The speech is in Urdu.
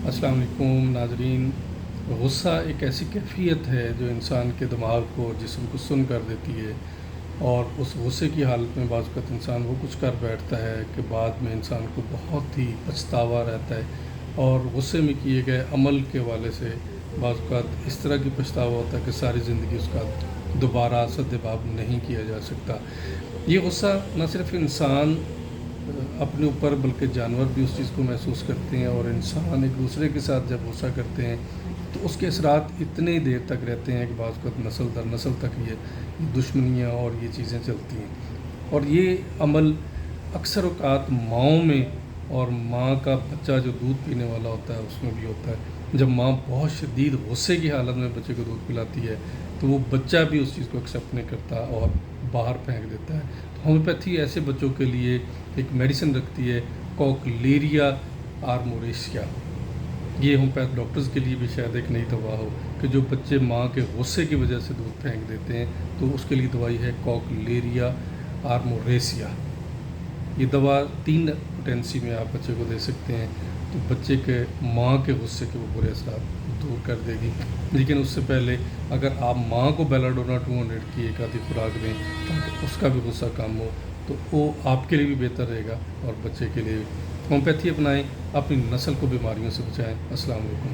السلام علیکم ناظرین۔ غصہ ایک ایسی کیفیت ہے جو انسان کے دماغ کو جسم کو سن کر دیتی ہے، اور اس غصے کی حالت میں بعض اوقات انسان وہ کچھ کر بیٹھتا ہے کہ بعد میں انسان کو بہت ہی پچھتاوا رہتا ہے، اور غصے میں کیے گئے عمل کے حوالے سے بعض اوقات اس طرح کی پچھتاوا ہوتا ہے کہ ساری زندگی اس کا دوبارہ سدباب نہیں کیا جا سکتا۔ یہ غصہ نہ صرف انسان اپنے اوپر بلکہ جانور بھی اس چیز کو محسوس کرتے ہیں، اور انسان ایک دوسرے کے ساتھ جب غصہ کرتے ہیں تو اس کے اثرات اتنے دیر تک رہتے ہیں کہ بعض وقت نسل در نسل تک یہ دشمنیاں اور یہ چیزیں چلتی ہیں۔ اور یہ عمل اکثر اوقات ماؤں میں، اور ماں کا بچہ جو دودھ پینے والا ہوتا ہے اس میں بھی ہوتا ہے۔ جب ماں بہت شدید غصے کی حالت میں بچے کو دودھ پلاتی ہے تو وہ بچہ بھی اس چیز کو ایکسیپٹ نہیں کرتا اور باہر پھینک دیتا ہے۔ تو ہومیوپیتھی ایسے بچوں کے لیے ایک میڈیسن رکھتی ہے، کوکلیریا آرموریسیا۔ یہ ہومیوپیتھ ڈاکٹرز کے لیے بھی شاید ایک نئی دوا ہو کہ جو بچے ماں کے غصے کی وجہ سے دودھ پھینک دیتے ہیں تو اس کے لیے دوائی ہے کوکلیریا آرموریسیا۔ یہ دوا 3 پوٹینسی میں آپ بچے کو دے سکتے ہیں، تو بچے کے ماں کے غصے کے وہ برے اثرات دور کر دے گی۔ لیکن اس سے پہلے اگر آپ ماں کو بیلاڈونا 200 کی ایک آدھی خوراک دیں تاکہ اس کا بھی غصہ کم ہو تو وہ آپ کے لیے بھی بہتر رہے گا اور بچے کے لیے بھی۔ ہومیوپیتھی اپنائیں، اپنی نسل کو بیماریوں سے بچائیں۔ السلام علیکم۔